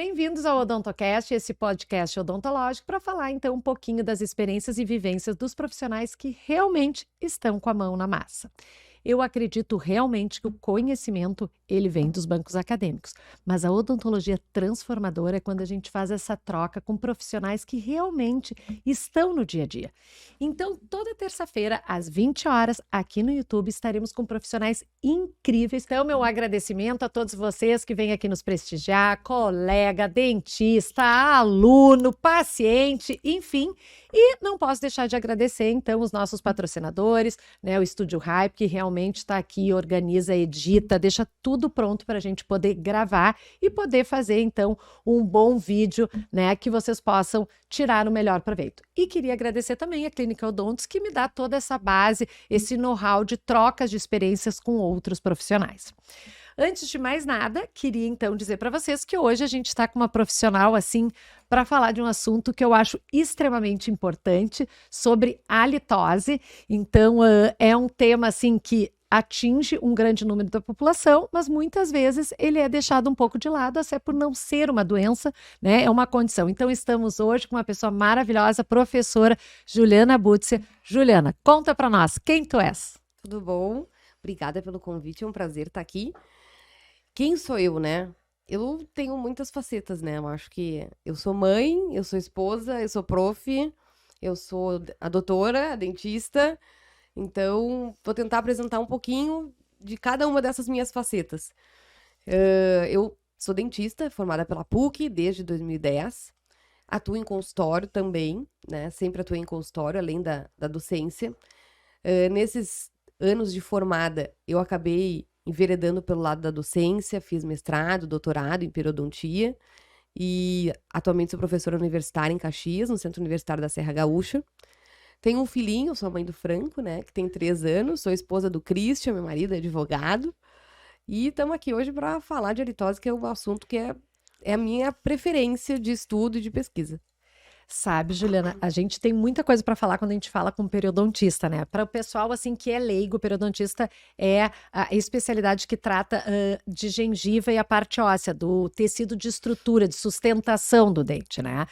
Bem-vindos ao Odontocast, esse podcast odontológico, para falar então um pouquinho das experiências e vivências dos profissionais que realmente estão com a mão na massa. Eu acredito realmente que o conhecimento, ele vem dos bancos acadêmicos, mas a odontologia transformadora é quando a gente faz essa troca com profissionais que realmente estão no dia a dia. Então, toda terça-feira, às 20 horas, aqui no YouTube, estaremos com profissionais incríveis. Então, meu agradecimento a todos vocês que vêm aqui nos prestigiar, colega, dentista, aluno, paciente, enfim. E não posso deixar de agradecer, então, os nossos patrocinadores, né, o Estúdio Hype, que realmente está aqui, organiza, edita, deixa tudo pronto para a gente poder gravar e poder fazer, então, um bom vídeo, né, que vocês possam tirar o melhor proveito. E queria agradecer também a Clínica Odontos, que me dá toda essa base, esse know-how de trocas de experiências com outros profissionais. Antes de mais nada, queria então dizer para vocês que hoje a gente está com uma profissional assim para falar de um assunto que eu acho extremamente importante sobre a halitose. Então, é um tema assim que atinge um grande número da população, mas muitas vezes ele é deixado um pouco de lado, até por não ser uma doença, né? É uma condição. Então, estamos hoje com uma pessoa maravilhosa, professora Juliana Butzer. Juliana, conta para nós, quem tu és? Tudo bom? Obrigada pelo convite, é um prazer estar aqui. Quem sou eu, né? Eu tenho muitas facetas, né? Eu acho que eu sou mãe, eu sou esposa, eu sou prof, eu sou a doutora, a dentista. Então, vou tentar apresentar um pouquinho de cada uma dessas minhas facetas. Eu sou dentista, formada pela PUC desde 2010. Atuo em consultório também, né? Sempre atuei em consultório, além da docência. Nesses anos de formada, eu acabei enveredando pelo lado da docência, fiz mestrado, doutorado em periodontia e atualmente sou professora universitária em Caxias, no Centro Universitário da Serra Gaúcha. Tenho um filhinho, sou a mãe do Franco, né, que tem 3 anos, sou esposa do Christian, meu marido é advogado, e estamos aqui hoje para falar de halitose, que é um assunto que é a minha preferência de estudo e de pesquisa. Sabe, Juliana, a gente tem muita coisa para falar quando a gente fala com periodontista, né? Para o pessoal, assim, que é leigo, periodontista é a especialidade que trata de gengiva e a parte óssea, do tecido de estrutura, de sustentação do dente, né?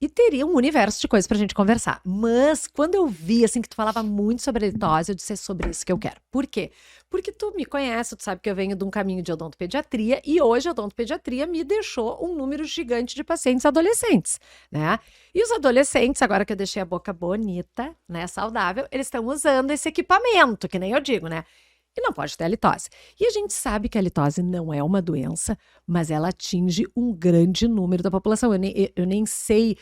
E teria um universo de coisas pra gente conversar. Mas quando eu vi, assim, que tu falava muito sobre a halitose, eu disse, é sobre isso que eu quero. Por quê? Porque tu me conhece, tu sabe que eu venho de um caminho de odontopediatria e hoje a odontopediatria me deixou um número gigante de pacientes adolescentes, né? E os adolescentes, agora que eu deixei a boca bonita, né, saudável, eles estão usando esse equipamento, que nem eu digo, né? E não pode ter halitose. E a gente sabe que a halitose não é uma doença, mas ela atinge um grande número da população. Eu nem sei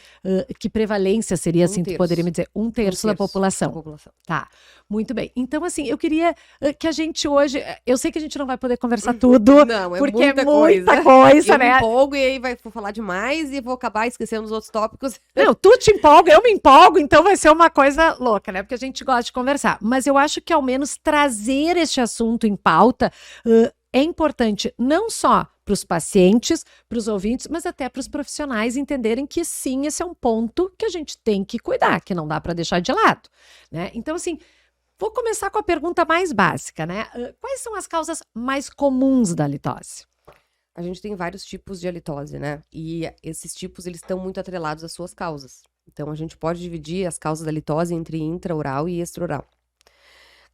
que prevalência seria, assim, tu poderia me dizer, um terço da população. Tá, muito bem. Então, assim, eu queria que a gente hoje, eu sei que a gente não vai poder conversar tudo, não, é porque muita é muita coisa, né? Eu me empolgo e aí vou falar demais e vou acabar esquecendo os outros tópicos. Não, tu te empolga, eu me empolgo, então vai ser uma coisa louca, né? Porque a gente gosta de conversar. Mas eu acho que ao menos trazer este assunto em pauta é importante não só para os pacientes, para os ouvintes, mas até para os profissionais entenderem que sim, esse é um ponto que a gente tem que cuidar, que não dá para deixar de lado, né? Então, assim, vou começar com a pergunta mais básica, né? Quais são as causas mais comuns da halitose? A gente tem vários tipos de halitose, né? E esses tipos, eles estão muito atrelados às suas causas. Então, a gente pode dividir as causas da halitose entre intraoral e extraoral.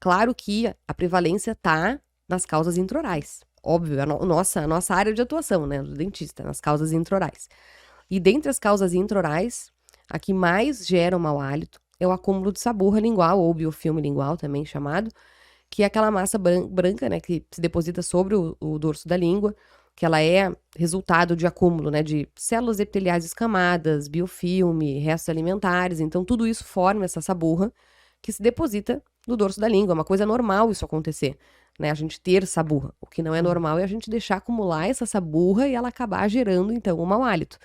Claro que a prevalência está nas causas intraorais. Óbvio, a nossa área de atuação, né? Do dentista, nas causas intraorais. E dentre as causas intraorais, a que mais gera o mau hálito é o acúmulo de saburra lingual, ou biofilme lingual também chamado, que é aquela massa branca, né? Que se deposita sobre o dorso da língua, que ela é resultado de acúmulo, né, de células epiteliais escamadas, biofilme, restos alimentares. Então, tudo isso forma essa saburra que se deposita no dorso da língua. É uma coisa normal isso acontecer, né, a gente ter saburra. O que não é normal é a gente deixar acumular essa saburra e ela acabar gerando, então, um mau hálito.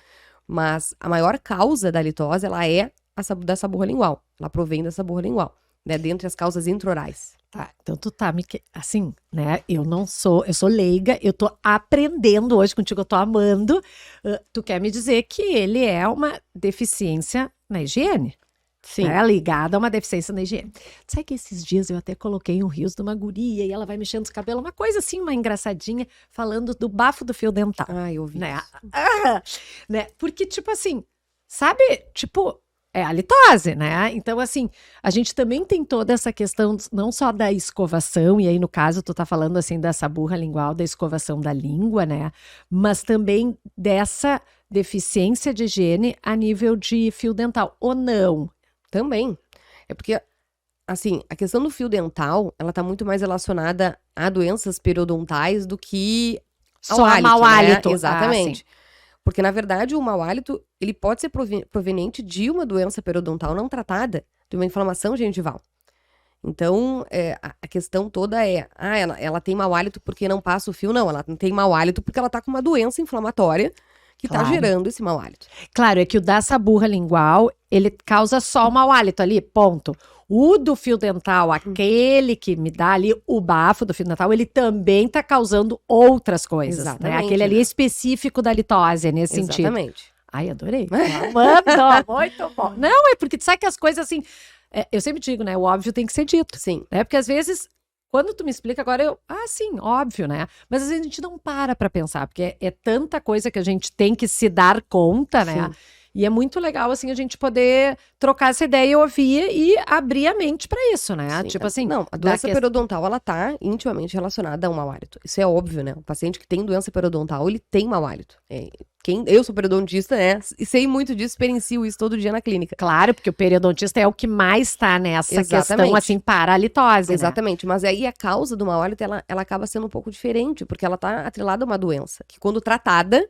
Mas a maior causa da halitose, ela é da saburra lingual. Ela provém da saburra lingual, né, dentre as causas intraorais. Tá, então tu tá assim, né, eu sou leiga, eu tô aprendendo hoje contigo, eu tô amando, tu quer me dizer que ele é uma deficiência na higiene? Sim. Né? Ligada a uma deficiência na higiene. Sabe que esses dias eu até coloquei um rios de uma guria e ela vai mexendo os cabelos, uma coisa assim, uma engraçadinha, falando do bafo do fio dental. Ai, eu ouvi Né? isso. Né? Porque, tipo assim, sabe, tipo, é a litose, né? Então, assim, a gente também tem toda essa questão, não só da escovação, e aí, no caso, tu tá falando, assim, dessa burra lingual, da escovação da língua, né? Mas também dessa deficiência de higiene a nível de fio dental, ou não? Também. É porque, assim, a questão do fio dental, ela tá muito mais relacionada a doenças periodontais do que ao Só hálito, mau né? hálito. Exatamente. Porque, na verdade, o mau hálito, ele pode ser proveniente de uma doença periodontal não tratada, de uma inflamação gengival. Então, a questão toda ela tem mau hálito porque não passa o fio. Não, ela não tem mau hálito porque ela tá com uma doença inflamatória que tá Claro. gerando esse mau hálito. Claro, é que o dessa burra lingual, ele causa só o mau hálito ali, ponto. O do fio dental, aquele que me dá ali o bafo do fio dental, ele também tá causando outras coisas, né? Exatamente. Aquele ali é específico da litose, nesse sentido. Exatamente. Ai, adorei. Amando, muito bom. Não, é porque tu sabe que as coisas assim, eu sempre digo, né? O óbvio tem que ser dito, Sim. né? Porque às vezes, quando tu me explica agora, sim, óbvio, né? Mas às vezes a gente não para pensar, porque é tanta coisa que a gente tem que se dar conta, né? Sim. E é muito legal, assim, a gente poder trocar essa ideia e ouvir e abrir a mente pra isso, né? Sim. Tipo assim. Não, a doença periodontal, ela tá intimamente relacionada a um mau hálito. Isso é óbvio, né? O paciente que tem doença periodontal, ele tem mau hálito. Eu sou periodontista, né? E sei muito disso, experiencio isso todo dia na clínica. Claro, porque o periodontista é o que mais tá nessa Exatamente. questão, assim, para a litose, Exatamente. Mas aí a causa do mau hálito, ela acaba sendo um pouco diferente, porque ela tá atrelada a uma doença, que quando tratada,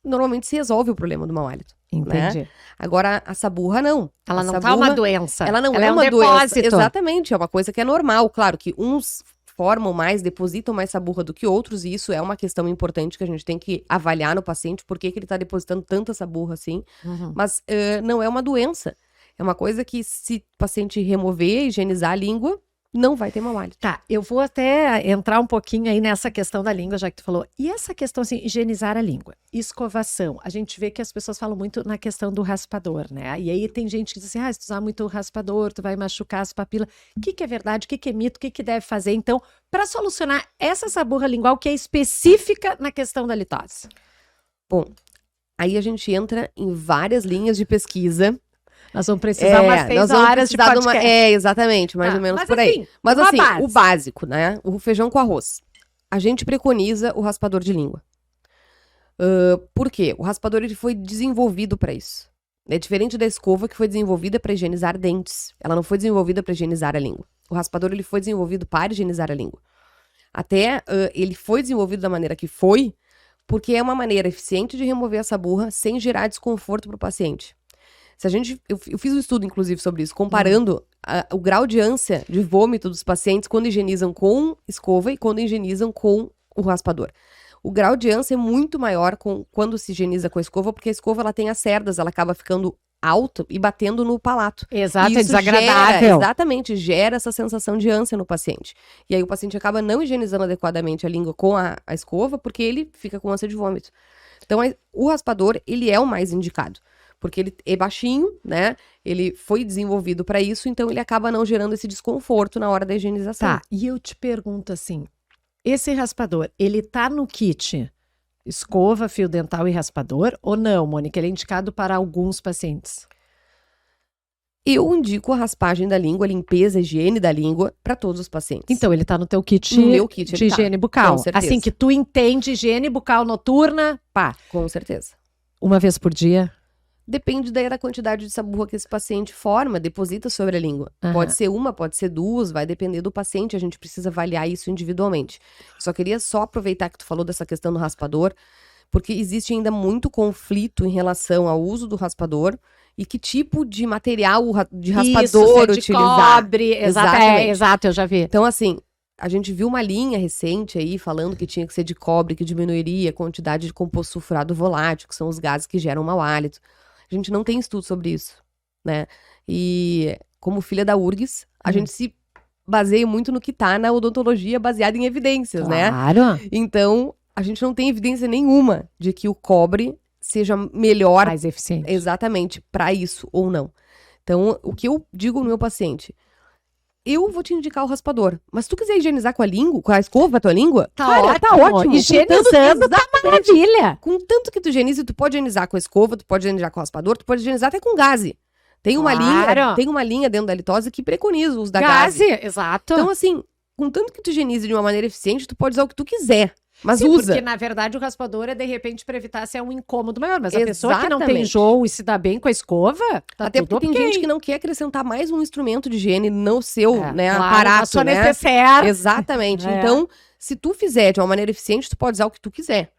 normalmente se resolve o problema do mau hálito. Entendi. Né? Agora, a saburra, não. Ela não tá saburra, uma doença. Ela não ela é um uma doença. depósito. Exatamente, é uma coisa que é normal. Claro que uns formam mais, depositam mais saburra do que outros, e isso é uma questão importante que a gente tem que avaliar no paciente, por que ele tá depositando tanta saburra assim. Uhum. Mas não é uma doença. É uma coisa que, se o paciente remover, higienizar a língua, não vai ter mau hálito. Tá, eu vou até entrar um pouquinho aí nessa questão da língua, já que tu falou. E essa questão, assim, higienizar a língua, escovação. A gente vê que as pessoas falam muito na questão do raspador, né? E aí tem gente que diz assim, se tu usar muito o raspador, tu vai machucar as papilas. O que é verdade, o que é mito, o que deve fazer, então, para solucionar essa saburra lingual que é específica na questão da litose? Bom, aí a gente entra em várias linhas de pesquisa. Nós vamos precisar umas 6 horas de podcast. Exatamente, mais ou menos por aí. Assim, mas assim, base. o básico, né? O feijão com arroz. A gente preconiza o raspador de língua. Por quê? O raspador, ele foi desenvolvido para isso. É diferente da escova, que foi desenvolvida para higienizar dentes. Ela não foi desenvolvida para higienizar a língua. O raspador, ele foi desenvolvido para higienizar a língua. Até ele foi desenvolvido da maneira que foi, porque é uma maneira eficiente de remover essa burra sem gerar desconforto para o paciente. Eu fiz um estudo, inclusive, sobre isso, comparando o grau de ânsia de vômito dos pacientes quando higienizam com escova e quando higienizam com o raspador. O grau de ânsia é muito maior quando se higieniza com a escova, porque a escova, ela tem as cerdas, ela acaba ficando alta e batendo no palato. Exato, e é isso desagradável. Exatamente, gera essa sensação de ânsia no paciente. E aí o paciente acaba não higienizando adequadamente a língua com a escova, porque ele fica com ânsia de vômito. Então, o raspador, ele é o mais indicado. Porque ele é baixinho, né? Ele foi desenvolvido para isso, então ele acaba não gerando esse desconforto na hora da higienização. Tá, e eu te pergunto assim, esse raspador, ele tá no kit escova, fio dental e raspador ou não, Mônica? Ele é indicado para alguns pacientes? Eu indico a raspagem da língua, a limpeza, a higiene da língua para todos os pacientes. Então, ele tá no teu kit, No meu kit, de ele tá. higiene bucal. Com certeza. Assim que tu entende higiene bucal noturna, pá, Com certeza. uma vez por dia? Depende daí da quantidade de saburra que esse paciente forma, deposita sobre a língua. Aham. Pode ser uma, pode ser duas, vai depender do paciente, a gente precisa avaliar isso individualmente. Só queria aproveitar que tu falou dessa questão do raspador, porque existe ainda muito conflito em relação ao uso do raspador e que tipo de material de raspador Isso, se é de utilizar. cobre, Exatamente. exato, eu já vi. Então, assim, a gente viu uma linha recente aí falando que tinha que ser de cobre, que diminuiria a quantidade de composto sulfurado volátil, que são os gases que geram mau hálito. A gente não tem estudo sobre isso, né? E como filha da URGS, a gente se baseia muito no que tá na odontologia baseada em evidências, né? Claro. Então, a gente não tem evidência nenhuma de que o cobre seja melhor Mais eficiente. exatamente para isso ou não. Então, o que eu digo no meu paciente, eu vou te indicar o raspador, mas se tu quiser higienizar com a língua, com a escova a tua língua, cara, tá ótimo. Higienizando, tá maravilha. Contanto que tu higienize, tu pode higienizar com a escova, tu pode higienizar com o raspador, tu pode higienizar até com gaze. Tem uma linha dentro da litose que preconiza o uso da gaze. Exato. Então, assim, contanto que tu higienize de uma maneira eficiente, tu pode usar o que tu quiser. Mas Sim, usa. porque, na verdade, o raspador é, de repente, para evitar se é um incômodo maior. Mas a pessoa que não tem Exatamente. enjoo e se dá bem com a escova, tá Até tudo porque tem ok. gente que não quer acrescentar mais um instrumento de higiene no seu, né, claro, aparato, na sua né? necessaire. Exatamente. É. Então, se tu fizer de uma maneira eficiente, tu pode usar o que tu quiser.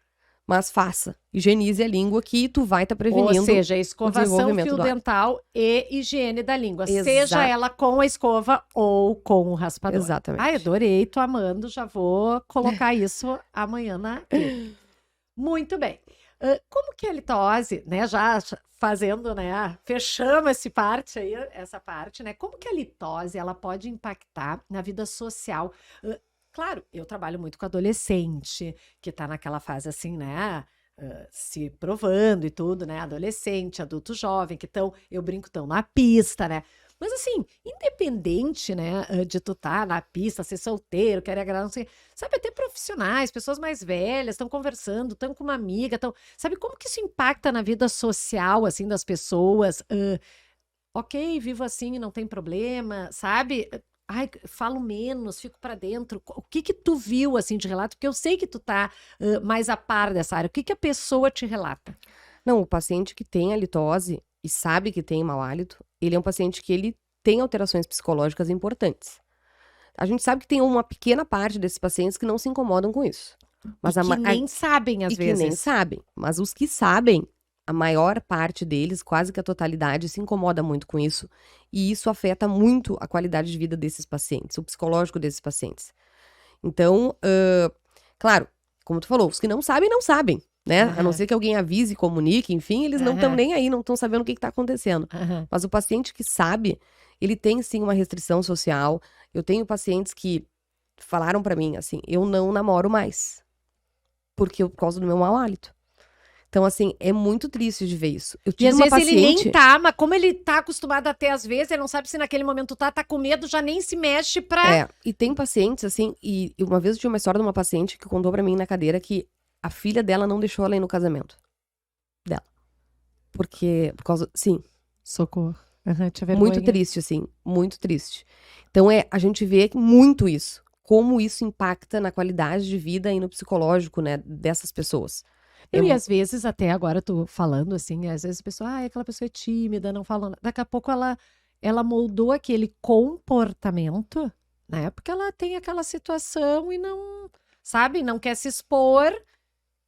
Mas faça. Higienize a língua que tu vai estar prevenindo. Ou seja, escovação, desenvolvimento fio do hábito. dental e higiene da língua. Exato. Seja ela com a escova ou com o raspador. Exatamente. Ai, adorei, tô amando. Já vou colocar isso amanhã na clínica. Muito bem. Como que a litose, né, já fazendo, né, fechamos essa parte, né, como que a litose, ela pode impactar na vida social? Claro, eu trabalho muito com adolescente, que tá naquela fase assim, né, se provando e tudo, né, adolescente, adulto jovem, que eu brinco, estão na pista, né, mas assim, independente, né, de tu tá na pista, ser solteiro, querer agradar, não sei, sabe, até profissionais, pessoas mais velhas, estão conversando, estão com uma amiga, sabe, como que isso impacta na vida social, assim, das pessoas? Ok, vivo assim, não tem problema, sabe? Ai, falo menos, fico pra dentro. O que que tu viu, assim, de relato? Porque eu sei que tu tá mais a par dessa área. O que que a pessoa te relata? Não, o paciente que tem a litose e sabe que tem mau hálito, ele é um paciente que ele tem alterações psicológicas importantes. A gente sabe que tem uma pequena parte desses pacientes que não se incomodam com isso. Mas que nem sabem, às vezes. Que nem sabem. Mas os que sabem, a maior parte deles, quase que a totalidade, se incomoda muito com isso. E isso afeta muito a qualidade de vida desses pacientes, o psicológico desses pacientes. Então, claro, como tu falou, os que não sabem, né? A não ser que alguém avise, comunique, enfim, eles não estão nem aí, não estão sabendo o que está acontecendo. Mas o paciente que sabe, ele tem sim uma restrição social. Eu tenho pacientes que falaram pra mim assim, eu não namoro mais, por causa do meu mau hálito. Então, assim, é muito triste de ver isso. Eu tive E às uma vezes ele nem paciente... tá, mas como ele tá acostumado até às vezes, ele não sabe se naquele momento tá com medo, já nem se mexe pra... E tem pacientes, assim, e uma vez eu tive uma história de uma paciente que contou pra mim na cadeira que a filha dela não deixou ela ir no casamento dela. Por causa... Sim. Socorro. Tinha vergonha. Muito triste, assim, muito triste. Então, a gente vê muito isso. Como isso impacta na qualidade de vida e no psicológico, né, dessas pessoas. E às vezes, até agora, tô falando assim, às vezes a pessoa, aquela pessoa é tímida, não fala nada. Daqui a pouco ela moldou aquele comportamento, né? Porque ela tem aquela situação e não, sabe, não quer se expor.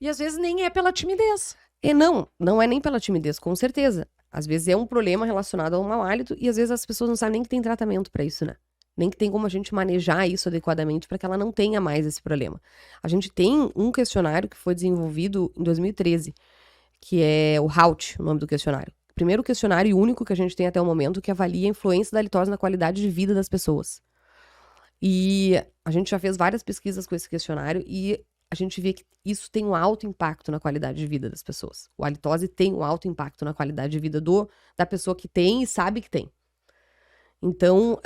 E às vezes nem é pela timidez. E não é nem pela timidez, com certeza. Às vezes é um problema relacionado ao mau hálito e às vezes as pessoas não sabem nem que tem tratamento pra isso, né? Nem que tem como a gente manejar isso adequadamente para que ela não tenha mais esse problema. A gente tem um questionário que foi desenvolvido em 2013, que é o HALT, o nome do questionário. Primeiro questionário e único que a gente tem até o momento que avalia a influência da litose na qualidade de vida das pessoas. E a gente já fez várias pesquisas com esse questionário e a gente vê que isso tem um alto impacto na qualidade de vida das pessoas. A litose tem um alto impacto na qualidade de vida da pessoa que tem e sabe que tem. Então,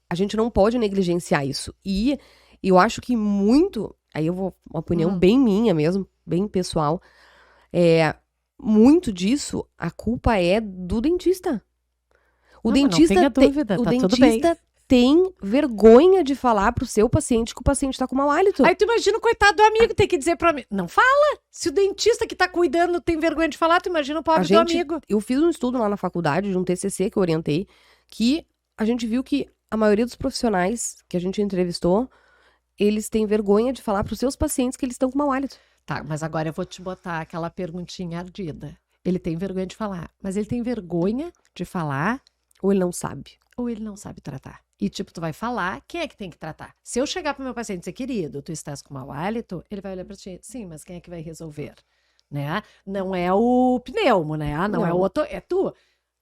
a gente não pode negligenciar isso. E eu acho que muito, aí eu vou, uma opinião bem minha mesmo, bem pessoal, muito disso, a culpa é do dentista. O dentista tem vergonha de falar pro seu paciente que o paciente tá com mau hálito. Aí tu imagina o coitado do amigo ter que dizer pro amigo, não fala. Se o dentista que tá cuidando tem vergonha de falar, tu imagina o pobre do amigo. Eu fiz um estudo lá na faculdade, de um TCC que eu orientei, que a gente viu que a maioria dos profissionais que a gente entrevistou, eles têm vergonha de falar pros seus pacientes que eles estão com mau hálito. Tá, mas agora eu vou te botar aquela perguntinha ardida. Ele tem vergonha de falar, mas ele tem vergonha de falar... Ou ele não sabe. Ou ele não sabe tratar. E tipo, tu vai falar, quem é que tem que tratar? Se eu chegar pro meu paciente e dizer, querido, tu estás com mau hálito, ele vai olhar pra ti, sim, mas quem é que vai resolver? Né? Não é o pneumo, né? Não é o outro, é tu.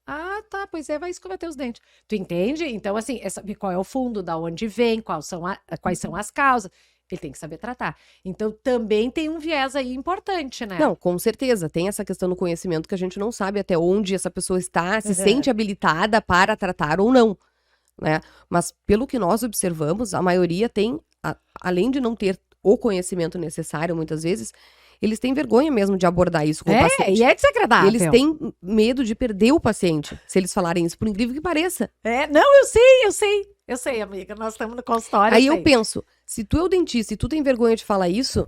Ah, tá, pois vai escovar teus dentes. Tu entende? Então, assim, saber qual é o fundo, da onde vem, quais são as causas. ele tem que saber tratar. Então, também tem um viés aí importante, né? Não, com certeza. Tem essa questão do conhecimento que a gente não sabe até onde essa pessoa está, se sente habilitada para tratar ou não, né? Mas pelo que nós observamos, a maioria tem, além de não ter o conhecimento necessário, muitas vezes, eles têm vergonha mesmo de abordar isso com o paciente. E é desagradável. Eles têm medo de perder o paciente, se eles falarem isso, por incrível que pareça. Não, eu sei, amiga, nós estamos no consultório. Aí eu penso, se tu é o dentista e tu tem vergonha de falar isso,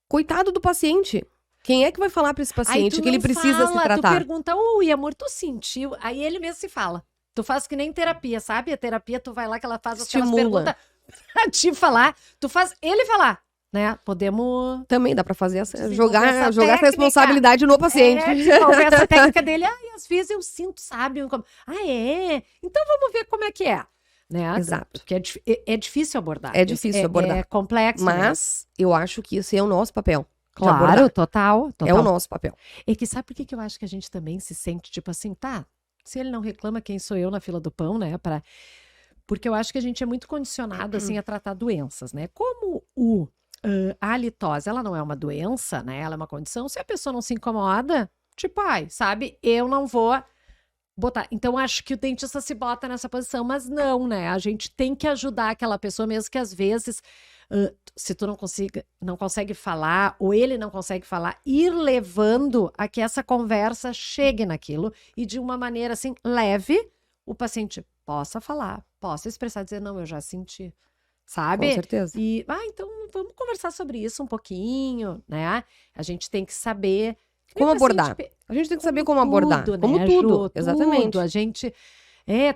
coitado do paciente. Quem é que vai falar pra esse paciente que ele precisa se tratar? Tu pergunta, ui, amor, tu sentiu? Aí ele mesmo se fala. Tu faz que nem terapia, sabe? A terapia, tu vai lá que ela faz aquelas perguntas pra te falar. Tu faz ele falar, né? Podemos... Também dá pra fazer essa, jogar essa responsabilidade no paciente. Desenvolver essa técnica dele. Às vezes eu sinto, sabe? Então vamos ver como é que é. Né? Exato. Porque é difícil abordar. É difícil abordar. É complexo. Mas eu acho que esse é o nosso papel. Claro, total. É o nosso papel. É que sabe por que eu acho que a gente também se sente, tipo assim, tá, se ele não reclama, quem sou eu na fila do pão, né? Porque eu acho que a gente é muito condicionado, assim, a tratar doenças, né? Como a halitose, ela não é uma doença, né? Ela é uma condição. Se a pessoa não se incomoda, tipo, sabe? Eu não vou botar. Então, acho que o dentista se bota nessa posição, mas não, né? A gente tem que ajudar aquela pessoa, mesmo que às vezes, se tu não consegue falar, ou ele não consegue falar, ir levando a que essa conversa chegue naquilo e de uma maneira, assim, leve, o paciente possa falar, possa expressar, dizer, não, eu já senti. Sabe? Com certeza. E, então, vamos conversar sobre isso um pouquinho, né? A gente tem que saber... Como abordar? A gente tem que saber como abordar. Tudo, né? Como tudo, exatamente. Tudo. A gente...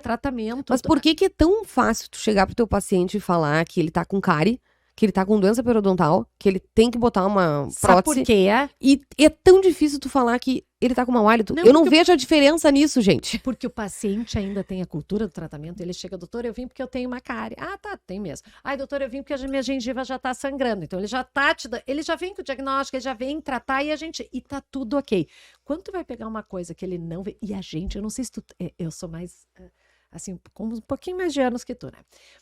tratamento. Mas por que é tão fácil tu chegar pro teu paciente e falar que ele tá com cárie, que ele tá com doença periodontal, que ele tem que botar uma prótese? Sabe por quê? E é tão difícil tu falar que ele tá com mau hálito. Eu não vejo a diferença nisso, gente. Porque o paciente ainda tem a cultura do tratamento. Ele chega, doutor, eu vim porque eu tenho uma cárie. Ah, tá, tem mesmo. Ai, doutor, eu vim porque a minha gengiva já tá sangrando. Então, ele já tá ele já vem com o diagnóstico, ele já vem tratar e tá tudo ok. Quando tu vai pegar uma coisa que ele não vê... E a gente, eu não sei se tu... Eu sou mais... assim, com um pouquinho mais de anos que tu, né?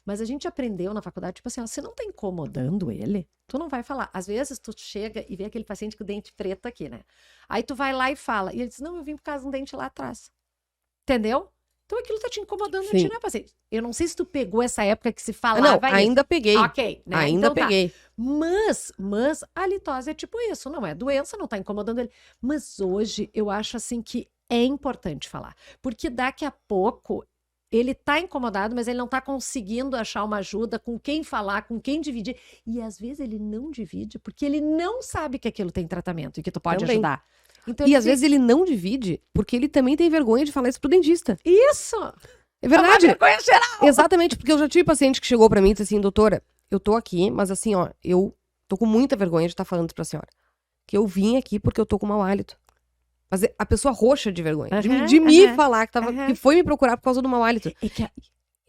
Mas a gente aprendeu na faculdade, tipo assim, se não tá incomodando ele, tu não vai falar. Às vezes tu chega e vê aquele paciente com o dente preto aqui, né? Aí tu vai lá e fala. E ele diz, não, eu vim por causa de um dente lá atrás. Entendeu? Então aquilo tá te incomodando, Sim. né, paciente? Eu não sei se tu pegou essa época que se falava Não, ainda isso. peguei. Ok, né? Ainda então, peguei. Tá. Mas a halitose é tipo isso, não é doença, não tá incomodando ele. Mas hoje eu acho assim que é importante falar. Porque daqui a pouco... Ele tá incomodado, mas ele não tá conseguindo achar uma ajuda, com quem falar, com quem dividir. E às vezes ele não divide, porque ele não sabe que aquilo tem tratamento e que tu pode ajudar. Então, e às vezes ele não divide, porque ele também tem vergonha de falar isso pro dentista. Isso! É verdade. É uma vergonha geral! Exatamente, porque eu já tive paciente que chegou pra mim e disse assim, doutora, eu tô aqui, mas assim, ó, eu tô com muita vergonha de estar falando isso pra senhora. Que eu vim aqui porque eu tô com mau hálito. Mas a pessoa roxa de vergonha. De me falar que foi me procurar por causa do mau hálito.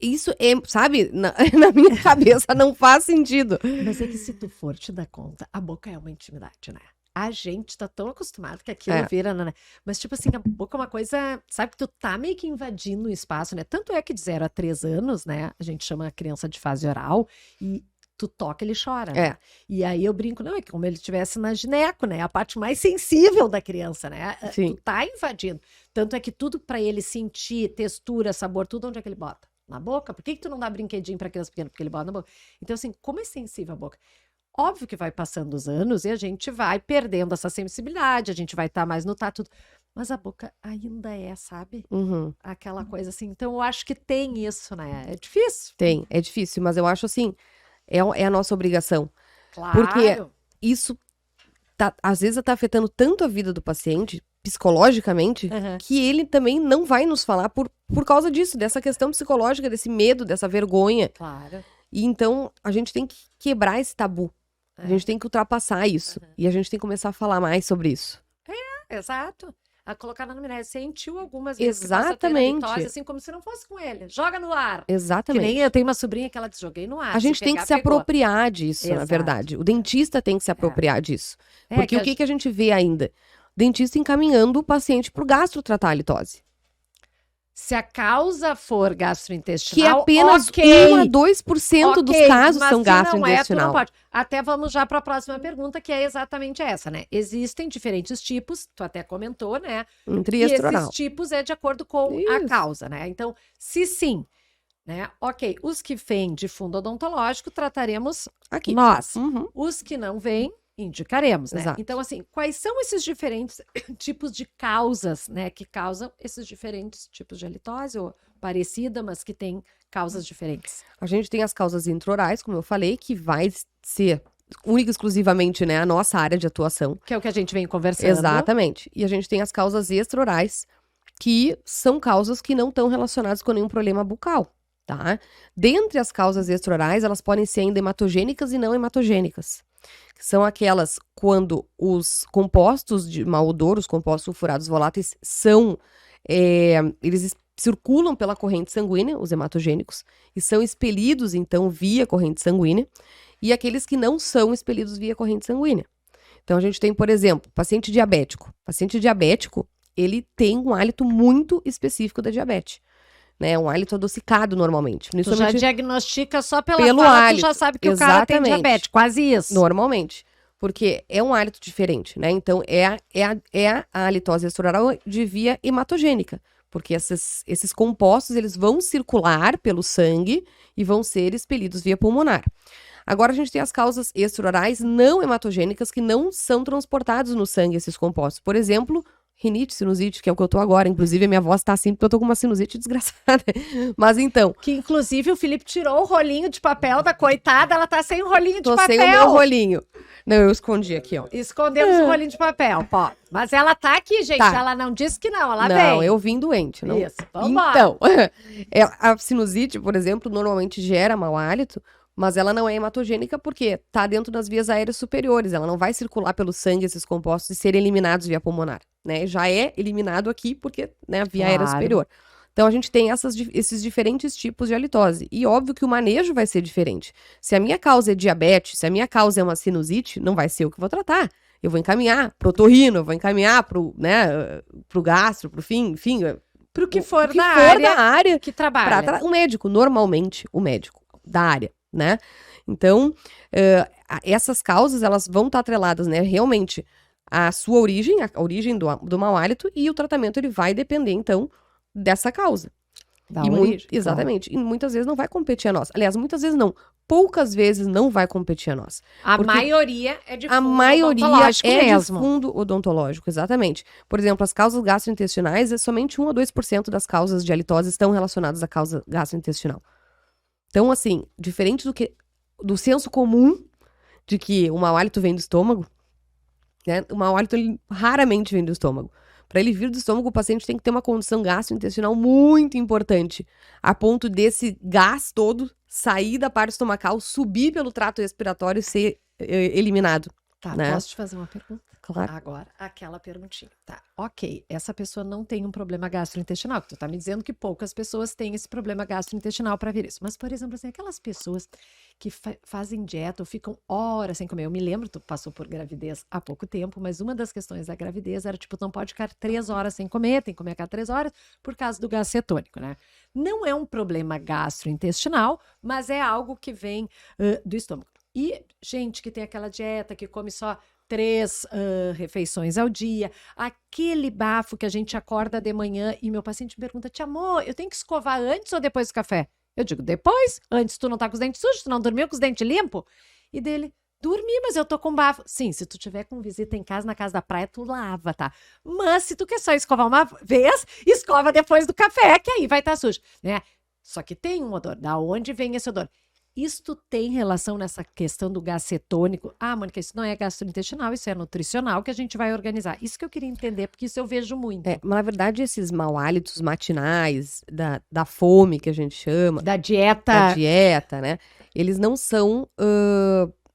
Isso é, sabe, na minha cabeça não faz sentido. Mas é que se tu for te dar conta, a boca é uma intimidade, né? A gente tá tão acostumado que aquilo vira, né? Mas tipo assim, a boca é uma coisa, sabe, que tu tá meio que invadindo o espaço, né? Tanto é que de 0 a 3 anos, né, a gente chama a criança de fase oral e tu toca, ele chora, né? E aí eu brinco, não, é como ele estivesse na gineco, né? A parte mais sensível da criança, né? Sim. Tu tá invadindo. Tanto é que tudo pra ele sentir, textura, sabor, tudo, onde é que ele bota? Na boca? Por que tu não dá brinquedinho pra criança pequena? Porque ele bota na boca. Então, assim, como é sensível a boca? Óbvio que vai passando os anos e a gente vai perdendo essa sensibilidade, a gente vai estar mais no tato, mas a boca ainda sabe? Aquela coisa assim. Então, eu acho que tem isso, né? É difícil. Tem, é difícil, mas eu acho assim... É a nossa obrigação. Claro. Porque isso, às vezes, tá afetando tanto a vida do paciente, psicologicamente, que ele também não vai nos falar por causa disso, dessa questão psicológica, desse medo, dessa vergonha. Claro. E então, a gente tem que quebrar esse tabu. A gente tem que ultrapassar isso. E a gente tem que começar a falar mais sobre isso. Exato. A colocar na luminária. Sentiu algumas vezes Exatamente. Que halitose, assim como se não fosse com ele. Joga no ar. Exatamente. Que nem eu tenho uma sobrinha que ela diz, joguei no ar. A gente tem que se apropriar disso, na verdade. O dentista tem que se apropriar disso. Porque o que a gente vê ainda? Dentista encaminhando o paciente pro gastro tratar a halitose. Se a causa for gastrointestinal, Que apenas 1 a 2% dos casos mas são se não é, tu gastrointestinal. não pode. Até vamos já para a próxima pergunta, que é exatamente essa, né? Existem diferentes tipos, tu até comentou, né? Entre E extra-oral. esses tipos é de acordo com a Isso. causa, né? Então, se sim, né? Ok, os que vêm de fundo odontológico, trataremos Aqui. nós. Uhum. Os que não vêm, indicaremos, né? Exato. Então, assim, quais são esses diferentes tipos de causas, né? Que causam esses diferentes tipos de halitose, ou parecida, mas que tem causas diferentes? A gente tem as causas intraorais, como eu falei, que vai ser única e exclusivamente, né, a nossa área de atuação. Que é o que a gente vem conversando. Exatamente. E a gente tem as causas extraorais, que são causas que não estão relacionadas com nenhum problema bucal, tá? Dentre as causas extraorais, elas podem ser ainda hematogênicas e não hematogênicas. Que são aquelas quando os compostos de mau odor, os compostos sulfurados voláteis, eles circulam pela corrente sanguínea, os hematogênicos, e são expelidos, então, via corrente sanguínea, e aqueles que não são expelidos via corrente sanguínea. Então, a gente tem, por exemplo, paciente diabético. Paciente diabético, ele tem um hálito muito específico da diabetes, né? Um hálito adocicado, normalmente. Tu já diagnostica só pelo hálito. Tu já sabe que o cara tem Exatamente. diabetes, quase isso. Normalmente. Porque é um hálito diferente, né? Então, é a halitose extraoral de via hematogênica. Porque esses compostos, eles vão circular pelo sangue e vão ser expelidos via pulmonar. Agora, a gente tem as causas extraorais não hematogênicas que não são transportados no sangue, esses compostos. Por exemplo, rinite, sinusite, que é o que eu tô agora. Inclusive, a minha voz tá assim porque eu tô com uma sinusite desgraçada. Mas então... Que, inclusive, o Felipe tirou o rolinho de papel da coitada, ela tá sem o rolinho de Tô papel. sem o meu rolinho. Não, eu escondi aqui, ó. Escondemos o rolinho de papel, pô. Mas ela tá aqui, gente. Tá. Ela não disse que não, ela Não, vem. eu vim doente. Não. Isso, vambora. Então, a sinusite, por exemplo, normalmente gera mau hálito, mas ela não é hematogênica porque tá dentro das vias aéreas superiores. Ela não vai circular pelo sangue esses compostos e serem eliminados via pulmonar, né? Já é eliminado aqui porque, né, a via aérea superior. Então, a gente tem esses diferentes tipos de halitose. E óbvio que o manejo vai ser diferente. Se a minha causa é diabetes, se a minha causa é uma sinusite, não vai ser eu que vou tratar. Eu vou encaminhar pro otorrino, eu vou encaminhar pro gastro, pro enfim, Pro que for, da área que trabalha. O médico, normalmente, o médico da área, né? Então, essas causas, elas vão estar atreladas, né, realmente, à sua origem, a origem do mau hálito, e o tratamento, ele vai depender, então, dessa causa. Exatamente. Claro. E muitas vezes não vai competir a nós. Aliás, muitas vezes não. Poucas vezes não vai competir a nós. A maioria é de fundo odontológico. A maioria é mesmo. de fundo odontológico, exatamente. Por exemplo, as causas gastrointestinais, somente 1 a 2% das causas de halitose estão relacionadas à causa gastrointestinal. Então, assim, diferente do senso comum de que o mau hálito vem do estômago, né? O mau hálito, ele raramente vem do estômago. Para ele vir do estômago, o paciente tem que ter uma condição gastrointestinal muito importante, a ponto desse gás todo sair da parte estomacal, subir pelo trato respiratório e ser eliminado. Tá, né? Posso te fazer uma pergunta? Claro. Agora, aquela perguntinha. Tá, ok, essa pessoa não tem um problema gastrointestinal, que tu tá me dizendo que poucas pessoas têm esse problema gastrointestinal para vir isso. Mas, por exemplo, assim, aquelas pessoas que fazem dieta ou ficam horas sem comer. Eu me lembro, tu passou por gravidez há pouco tempo, mas uma das questões da gravidez era, tipo, não pode ficar 3 horas sem comer, tem que comer a cada 3 horas por causa do gás cetônico, né? Não é um problema gastrointestinal, mas é algo que vem do estômago. E gente que tem aquela dieta, que come só 3 refeições ao dia, aquele bafo que a gente acorda de manhã e meu paciente me pergunta, tia amor, eu tenho que escovar antes ou depois do café? Eu digo, depois, antes tu não tá com os dentes sujos, tu não dormiu com os dentes limpos? E dele, dormi, mas eu tô com bafo. Sim, se tu tiver com visita em casa, na casa da praia, tu lava, tá? Mas se tu quer só escovar uma vez, escova depois do café, que aí vai estar sujo, né? Só que tem um odor, da onde vem esse odor? Isto tem relação nessa questão do gás cetônico? Ah, Mônica, isso não é gastrointestinal, isso é nutricional que a gente vai organizar. Isso que eu queria entender, porque isso eu vejo muito. Mas na verdade esses mau hálitos matinais, da fome que a gente chama. Da dieta, né? Eles não são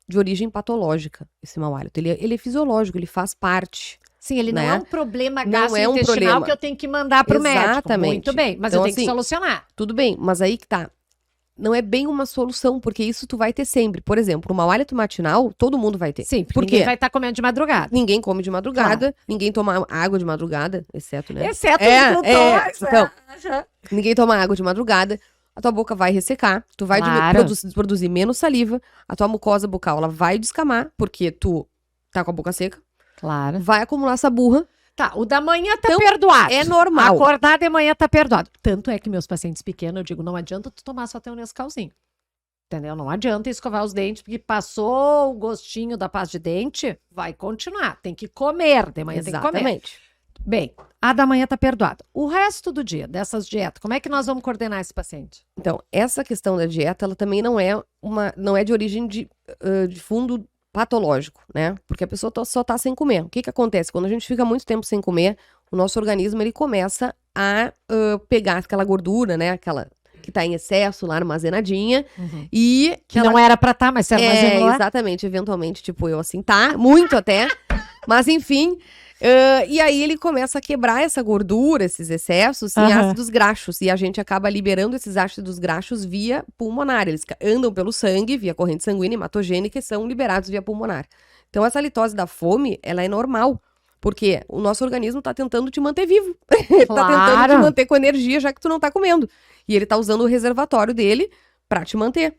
de origem patológica, esse mau hálito. Ele é fisiológico, ele faz parte. Sim, ele né? não é um problema Não é um gastrointestinal problema. que eu tenho que mandar pro médico. Exatamente. Muito bem, mas Então, eu tenho que assim, solucionar. Tudo bem, mas aí que tá. não é bem uma solução, porque isso tu vai ter sempre. Por exemplo, o mau hálito matinal, todo mundo vai ter. Sim, porque Por ninguém quê? vai estar comendo de madrugada. Ninguém come de madrugada, ninguém toma água de madrugada, exceto, né? Exceto É, os glutões. então, ninguém toma água de madrugada, a tua boca vai ressecar, tu vai Claro. produzir menos saliva, a tua mucosa bucal ela vai descamar, porque tu tá com a boca seca, Claro. vai acumular essa burra, Tá, o da manhã tá Então, perdoado. é normal. Acordar de manhã tá perdoado. Tanto é que meus pacientes pequenos, eu digo, não adianta tu tomar só teu Nescauzinho. Entendeu? Não adianta escovar os dentes, porque passou o gostinho da pasta de dente, vai continuar. Tem que comer, de manhã tem que comer. Exatamente. Bem, a da manhã tá perdoada. O resto do dia, dessas dietas, como é que nós vamos coordenar esse paciente? Então, essa questão da dieta, ela também não é de origem de fundo patológico, né? Porque a pessoa só tá sem comer. O que que acontece? Quando a gente fica muito tempo sem comer, o nosso organismo, ele começa a pegar aquela gordura, né? Aquela que tá em excesso lá, armazenadinha, e... Que não era pra estar, mas você armazenou lá. Exatamente, eventualmente, tipo eu assim, tá, muito até, mas enfim... e aí ele começa a quebrar essa gordura, esses excessos, em ácidos graxos. E a gente acaba liberando esses ácidos graxos via pulmonar. Eles andam pelo sangue, via corrente sanguínea hematogênica, e são liberados via pulmonar. Então essa litose da fome, ela é normal. Porque o nosso organismo tá tentando te manter vivo. Ele tá tentando te manter com energia, já que tu não tá comendo. E ele tá usando o reservatório dele pra te manter.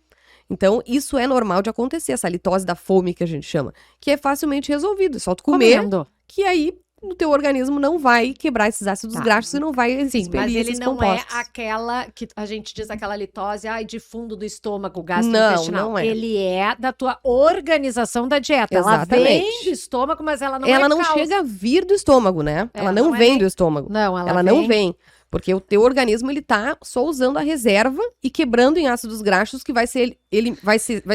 Então, isso é normal de acontecer, essa litose da fome que a gente chama. Que é facilmente resolvido, é só tu comer, Comendo. que aí o teu organismo não vai quebrar esses ácidos graxos e não vai Sim, mas ele esses não compostos. é aquela que a gente diz aquela litose, de fundo do estômago, gastrointestinal. Não é. Ele é da tua organização da dieta. Exatamente. Ela vem do estômago, mas ela não chega a vir do estômago, né? Ela não vem do estômago. Não, ela não vem. Porque o teu organismo, ele tá só usando a reserva e quebrando em ácidos graxos que vai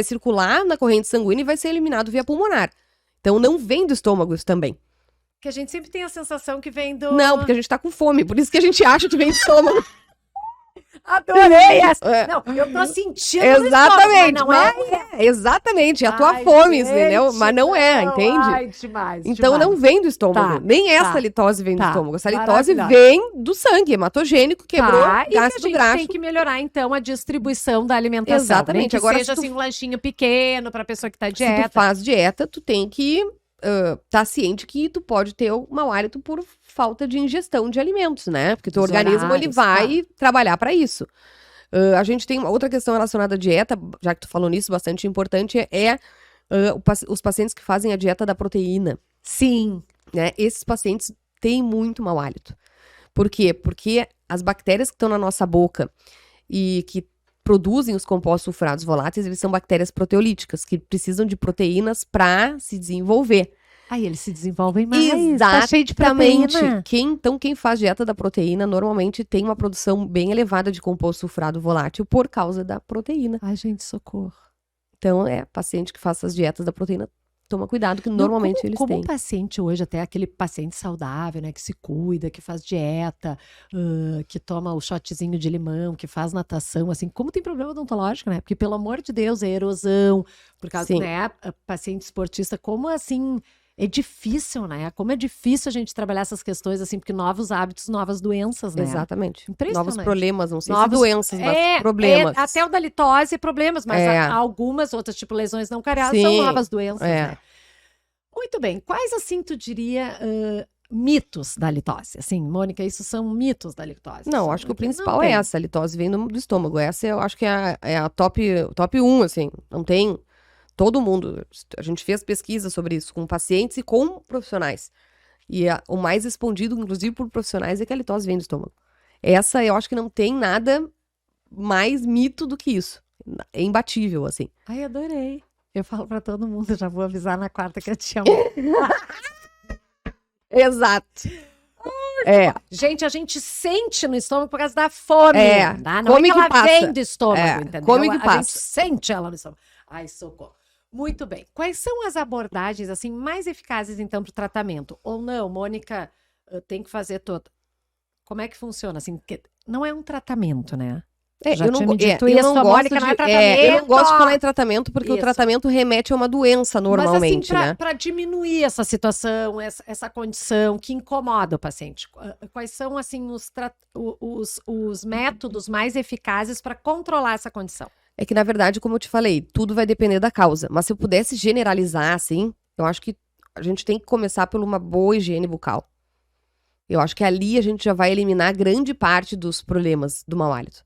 circular na corrente sanguínea e vai ser eliminado via pulmonar. Então, não vem do estômago isso também. Que a gente sempre tem a sensação que vem do... Não, porque a gente tá com fome, por isso que a gente acha que vem do estômago. Adorei essa! Não, eu tô sentindo exatamente, no estômago, mas exatamente, é a tua fome, entendeu? Mas não é, entende? Ai, demais, então não vem do estômago, nem essa litose vem do estômago, essa litose vem do sangue hematogênico, quebrou ácido graxo. Tem que melhorar então a distribuição da alimentação. Exatamente. Que agora seja assim um lanchinho pequeno pra pessoa que tá dieta. Se tu faz dieta, tu tem que tá ciente que tu pode ter um mau hálito por falta de ingestão de alimentos, né? Porque teu organismo, ele vai trabalhar para isso. A gente tem uma outra questão relacionada à dieta, já que tu falou nisso, bastante importante, os pacientes que fazem a dieta da proteína. Sim. Né? Esses pacientes têm muito mau hálito. Por quê? Porque as bactérias que estão na nossa boca e que produzem os compostos sulfurados voláteis, eles são bactérias proteolíticas, que precisam de proteínas para se desenvolver. Aí eles se desenvolvem mais. Exatamente. Tá cheio de proteína. Quem faz dieta da proteína normalmente tem uma produção bem elevada de composto sulfurado volátil por causa da proteína. Ai, gente, socorro. Então, paciente que faz as dietas da proteína, toma cuidado, que normalmente eles têm. Como o paciente hoje, até aquele paciente saudável, né, que se cuida, que faz dieta, que toma o shotzinho de limão, que faz natação, assim, como tem problema odontológico, né? Porque, pelo amor de Deus, é erosão, por causa, né, paciente esportista, como assim... É difícil, né? Como é difícil a gente trabalhar essas questões, assim, porque novos hábitos, novas doenças, né? Exatamente. Impressionante. Novos problemas, não sei se doenças, mas problemas. Até o da litose, problemas, mas algumas outras, tipo lesões não cariadas, são novas doenças, né? Muito bem. Quais, assim, tu diria... mitos da litose? Assim, Mônica, isso são mitos da litose? Não, acho que o principal é essa, a litose vem do estômago. Essa eu acho que é a top 1, assim, não tem... Todo mundo, a gente fez pesquisa sobre isso com pacientes e com profissionais. E o mais respondido, inclusive por profissionais, é que a litose vem do estômago. Essa eu acho que não tem nada mais mito do que isso. É imbatível, assim. Ai, adorei. Eu falo pra todo mundo, já vou avisar na quarta que eu te chamo. Exato. Gente, a gente sente no estômago por causa da fome. Tá? Não come é que ela passa. vem do estômago, entendeu? Come que passa. A gente sente ela no estômago. Ai, socorro. Muito bem. Quais são as abordagens, assim, mais eficazes, então, para o tratamento? Ou não, Mônica, tem que fazer todo. Como é que funciona? Assim, não é um tratamento, né? Já eu não, tinha me dito eu isso, não a gosto Mônica, não é eu tratamento. não gosto de falar em tratamento, porque o Isso. tratamento remete a uma doença normalmente, Mas assim, né? para diminuir essa situação, essa condição que incomoda o paciente, quais são assim os métodos mais eficazes para controlar essa condição? É que, na verdade, como eu te falei, tudo vai depender da causa. Mas se eu pudesse generalizar, assim, eu acho que a gente tem que começar por uma boa higiene bucal. Eu acho que ali a gente já vai eliminar grande parte dos problemas do mau hálito.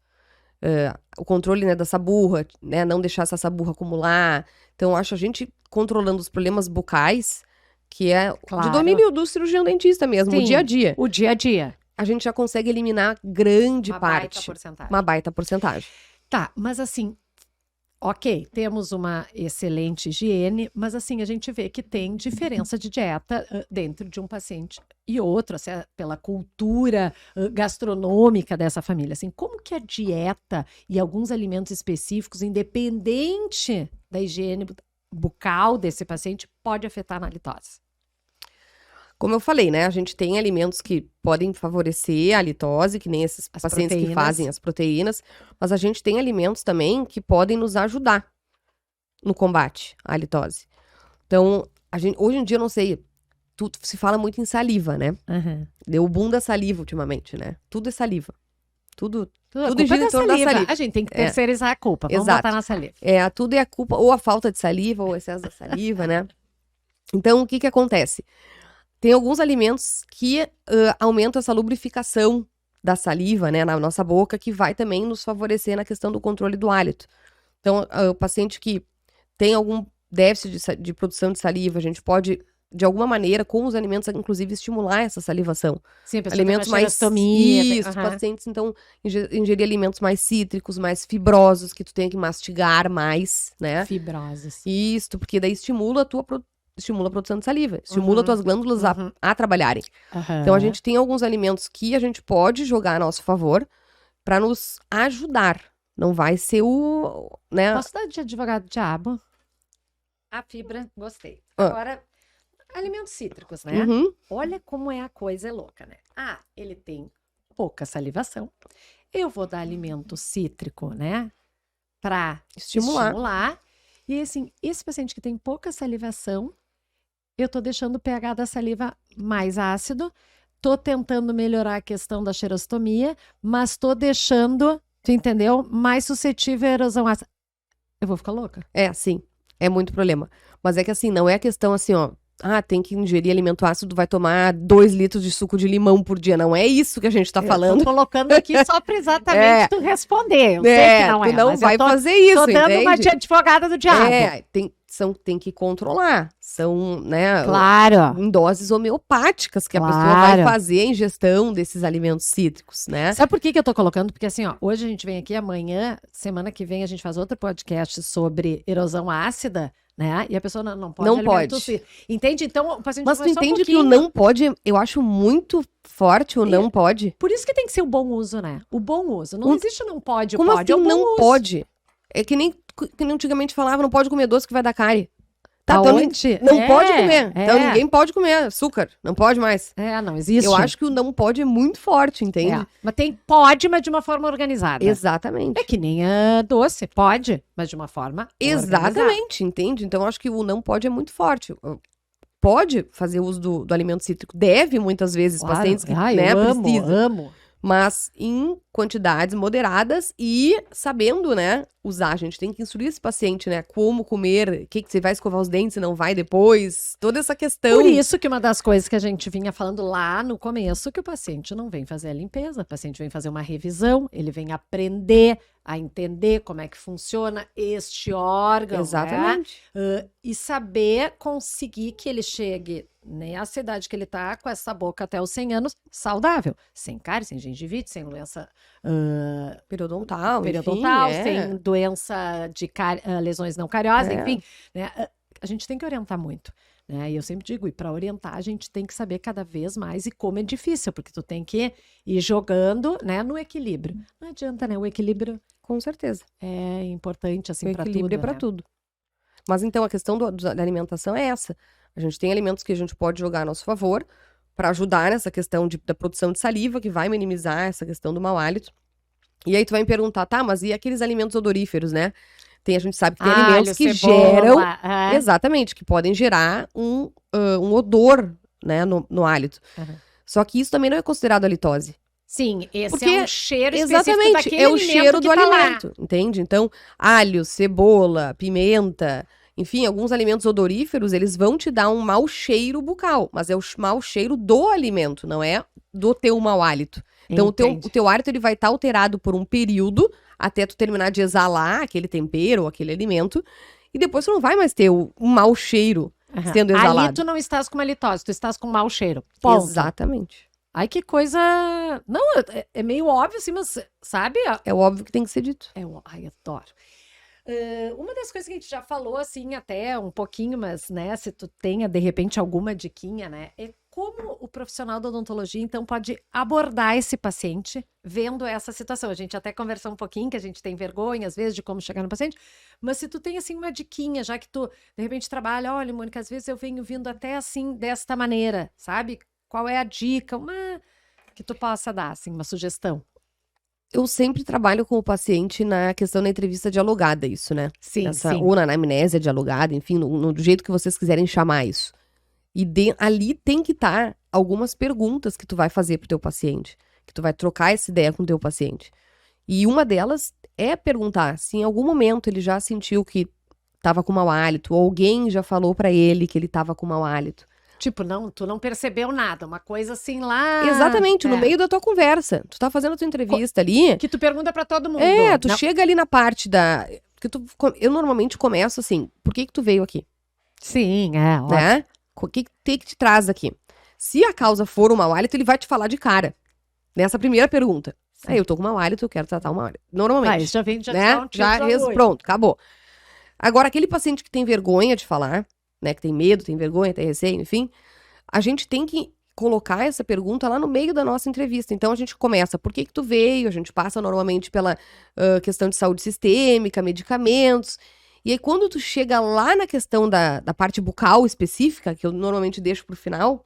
O controle, né, da saburra, né, não deixar essa saburra acumular. Então, eu acho a gente controlando os problemas bucais, que é de Claro. domínio do cirurgião dentista mesmo, o Sim, dia a dia. o dia a dia. A gente já consegue eliminar grande Uma baita parte. porcentagem. Uma baita porcentagem. Tá, mas assim, ok, temos uma excelente higiene, mas assim, a gente vê que tem diferença de dieta dentro de um paciente e outro, assim, pela cultura gastronômica dessa família. Assim, como que a dieta e alguns alimentos específicos, independente da higiene bucal desse paciente, pode afetar na litose? Como eu falei, né? A gente tem alimentos que podem favorecer a litose, que nem esses As pacientes que proteínas. fazem as proteínas, mas a gente tem alimentos também que podem nos ajudar no combate à litose. Então, hoje em dia, eu não sei, se fala muito em saliva, né? Uhum. Deu o boom da saliva ultimamente, né? Tudo é saliva. Tudo A Tudo gira culpa é em torno da saliva. A gente tem que terceirizar a culpa. Vamos Exato. botar na saliva. tudo é a culpa, ou a falta de saliva, ou o excesso da saliva, né? Então, o que que acontece? Tem alguns alimentos que aumentam essa lubrificação da saliva, né, na nossa boca, que vai também nos favorecer na questão do controle do hálito. Então, o paciente que tem algum déficit de produção de saliva, a gente pode, de alguma maneira, com os alimentos, inclusive, estimular essa salivação. Sim, a pessoa Alimentos tem uma mais xerostomia, isso, pacientes, então, ingerir alimentos mais cítricos, mais fibrosos, que tu tenha que mastigar mais, né? fibroses. Isso, porque daí estimula a produção de saliva, estimula tuas glândulas a trabalharem. Então, a gente tem alguns alimentos que a gente pode jogar a nosso favor para nos ajudar. Não vai ser o, né? Posso dar de advogado diabo? A fibra, gostei. Agora, alimentos cítricos, né? Uhum. Olha como é a coisa louca, né? Ah, ele tem pouca salivação. Eu vou dar alimento cítrico, né? Para estimular. E assim, esse paciente que tem pouca salivação, eu tô deixando o pH da saliva mais ácido, tô tentando melhorar a questão da xerostomia, mas tô deixando, tu entendeu? Mais suscetível à erosão ácida. Eu vou ficar louca? Sim. É muito problema. Mas é que assim, não é a questão assim, ó. Tem que ingerir alimento ácido, vai tomar 2 litros de suco de limão por dia. Não é isso que a gente tá falando. Tô colocando aqui só pra exatamente tu responder. Eu sei que não tu não mas vai fazer isso, tô dando entende? uma de advogada do diabo. Tem que controlar. São, né? Claro. Em doses homeopáticas que a pessoa vai fazer a ingestão desses alimentos cítricos, né? Sabe por que eu tô colocando? Porque assim, ó, hoje a gente vem aqui, amanhã, semana que vem, a gente faz outro podcast sobre erosão ácida, né? E a pessoa não pode. Não pode. Entende? Então, o paciente Mas tu vai só entende que o não pode, eu acho muito forte o não pode. Por isso que tem que ser o bom uso, né? O bom uso. Não existe não pode, Como pode. Assim é o bom não uso. pode? É que nem antigamente falava, não pode comer doce que vai dar cárie. Aonde? Não pode comer. Então ninguém pode comer açúcar. Não pode mais. Não existe. Eu acho que o não pode é muito forte, entende? Mas pode, mas de uma forma organizada. Exatamente. É que nem doce, pode, mas de uma forma Exatamente, organizada. entende? Então eu acho que o não pode é muito forte. Pode fazer uso do alimento cítrico, deve muitas vezes, Claro. pacientes que precisam. Amo. Mas em quantidades moderadas e sabendo, né, usar. A gente tem que instruir esse paciente, né, como comer, que você vai escovar os dentes e não vai depois, toda essa questão. Por isso que uma das coisas que a gente vinha falando lá no começo, que o paciente não vem fazer a limpeza, o paciente vem fazer uma revisão, ele vem aprender a entender como é que funciona este órgão, Exatamente. né? E saber conseguir que ele chegue nessa idade que ele tá, com essa boca até os 100 anos, saudável. Sem cárie, sem gengivite, sem doença periodontal, enfim, sem doença de lesões não cariosas, enfim. Né? A gente tem que orientar muito. Né? E eu sempre digo, e para orientar, a gente tem que saber cada vez mais e como é difícil, porque tu tem que ir jogando, né, no equilíbrio. Não adianta, né? O equilíbrio, com certeza, é importante assim para tudo. O equilíbrio é para tudo. Mas então a questão da alimentação é essa. A gente tem alimentos que a gente pode jogar a nosso favor para ajudar nessa questão da produção de saliva, que vai minimizar essa questão do mau hálito. E aí tu vai me perguntar, tá, mas e aqueles alimentos odoríferos, né? A gente sabe que tem Alho, alimentos que cebola, geram, aham. exatamente, que podem gerar um odor, né, no hálito. Aham. Só que isso também não é considerado halitose. Sim, esse Porque, é um cheiro específico exatamente, daquele é o alimento cheiro que do tá lá. alimento, entende? Então, alho, cebola, pimenta, enfim, alguns alimentos odoríferos, eles vão te dar um mau cheiro bucal, mas é o mau cheiro do alimento, não é do teu mau hálito. Então, o Entendi. teu hálito, ele vai estar alterado por um período, até tu terminar de exalar aquele tempero ou aquele alimento, e depois tu não vai mais ter um mau cheiro Aham. sendo Ali exalado. tu não estás com uma litose, tu estás com mau cheiro. Ponto. Exatamente. Ai, que coisa... Não, é meio óbvio, assim, mas, sabe? É óbvio que tem que ser dito. Ai, adoro. Uma das coisas que a gente já falou, assim, até um pouquinho, mas, né, se tu tenha, de repente, alguma diquinha, né, é como o profissional da odontologia, então, pode abordar esse paciente vendo essa situação. A gente até conversou um pouquinho, que a gente tem vergonha, às vezes, de como chegar no paciente, mas se tu tem, assim, uma diquinha, já que tu, de repente, trabalha, olha, Mônica, às vezes eu venho vindo até, assim, desta maneira, sabe? Qual é a dica? Que tu possa dar, assim, uma sugestão. Eu sempre trabalho com o paciente na questão da entrevista dialogada, isso, né? Sim, sim. Ou na anamnésia dialogada, enfim, do jeito que vocês quiserem chamar isso. E ali tem que estar algumas perguntas que tu vai fazer pro teu paciente, que tu vai trocar essa ideia com o teu paciente. E uma delas é perguntar se em algum momento ele já sentiu que tava com mau hálito, ou alguém já falou pra ele que ele tava com mau hálito. Tipo, não, tu não percebeu nada, uma coisa assim lá... Exatamente, no meio da tua conversa. Tu tá fazendo a tua entrevista ali... Que tu pergunta pra todo mundo. Tu Não. chega ali na parte da... Eu normalmente começo assim, por que tu veio aqui? Sim, óbvio. Né? O que te traz aqui? Se a causa for o mau hálito, ele vai te falar de cara. Nessa primeira pergunta. Sim. Eu tô com mau hálito, eu quero tratar o mau hálito. Normalmente. Já vem, já né? te dá um tiro Pronto, acabou. Agora, aquele paciente que tem vergonha de falar, né? Que tem medo, tem vergonha, tem receio, enfim... A gente tem que colocar essa pergunta lá no meio da nossa entrevista. Então, a gente começa, por que tu veio? A gente passa normalmente pela questão de saúde sistêmica, medicamentos. E aí, quando tu chega lá na questão da parte bucal específica, que eu normalmente deixo pro final,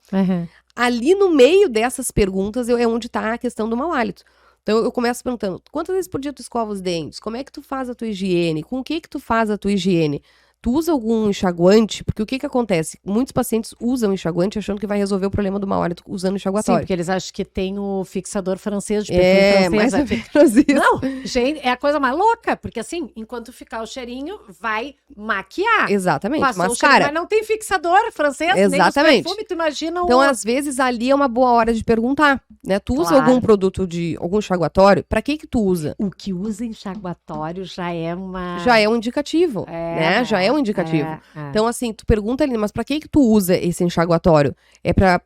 ali no meio dessas perguntas é onde tá a questão do mau hálito. Então, eu começo perguntando, quantas vezes por dia tu escova os dentes? Como é que tu faz a tua higiene? Com o que tu faz a tua higiene? Tu usa algum enxaguante? Porque o que acontece? Muitos pacientes usam enxaguante achando que vai resolver o problema do mau hálito usando enxaguatório. Sim, porque eles acham que tem o fixador francês de perfil francês. Mais ou menos isso. Não, gente, é a coisa mais louca, porque assim, enquanto ficar o cheirinho, vai maquiar. Exatamente, Passou mas o cheirinho, cara... mas não tem fixador francês, exatamente. nem os perfumes, tu imagina Então, às vezes, ali é uma boa hora de perguntar, né? Tu usa Claro. algum produto algum enxaguatório? Pra que tu usa? O que usa enxaguatório já é uma... Já é um indicativo, né? Já é um indicativo. Então, assim, tu pergunta ali, mas pra que tu usa esse enxaguatório? É pra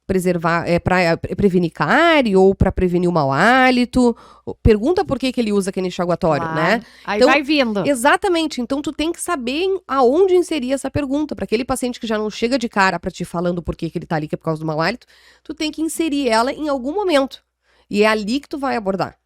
preservar, é pra prevenir cárie ou pra prevenir o mau hálito? Pergunta por que ele usa aquele enxaguatório, né? Aí então, vai vindo. Exatamente. Então, tu tem que saber aonde inserir essa pergunta. Pra aquele paciente que já não chega de cara pra te falando por que ele tá ali, que é por causa do mau hálito, tu tem que inserir ela em algum momento. E é ali que tu vai abordar.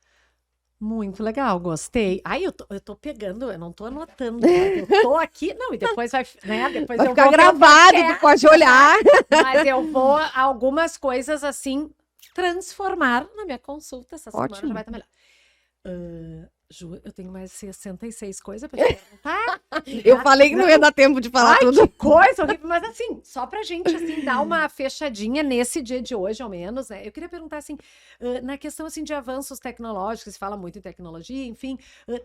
Muito legal, gostei. Ai, eu tô pegando, eu não tô anotando, né? Eu tô aqui, não, e depois vai, né? Depois Vai eu ficar vou gravado, tu pode olhar. Mas eu vou algumas coisas assim transformar na minha consulta. Essa semana já vai estar melhor. Ju, eu tenho mais 66 coisas pra te perguntar. Eu falei que não ia dar tempo de falar tudo. Que coisa horrível. Mas assim, só pra gente assim, dar uma fechadinha nesse dia de hoje, ao menos, né? Eu queria perguntar assim, na questão assim, de avanços tecnológicos, se fala muito em tecnologia, enfim,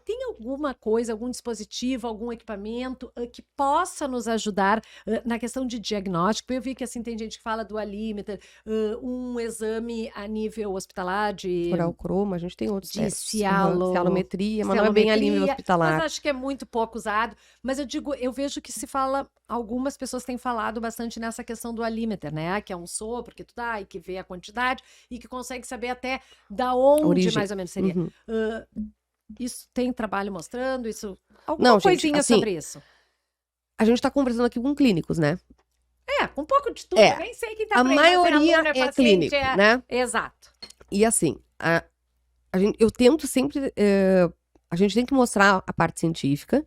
tem alguma coisa, algum dispositivo, algum equipamento que possa nos ajudar na questão de diagnóstico? Eu vi que assim, tem gente que fala do alímetro, um exame a nível hospitalar de... Coral croma, a gente tem outros de testes. cialometria, mas não é bem a nível hospitalar. Mas acho que é muito pouco usado. Mas eu digo, eu vejo que se fala, algumas pessoas têm falado bastante nessa questão do alímetro, né? Que é um sopro que tu dá e que vê a quantidade e que consegue saber até da onde mais ou menos seria. Uhum. Isso tem trabalho mostrando isso? Alguma coisinha assim, sobre isso? A gente tá conversando aqui com clínicos, né? Com um pouco de tudo. Eu nem sei quem tá a maioria é clínico, né? Exato. E assim, eu tento sempre... a gente tem que mostrar a parte científica,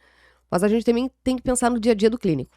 mas a gente também tem que pensar no dia a dia do clínico.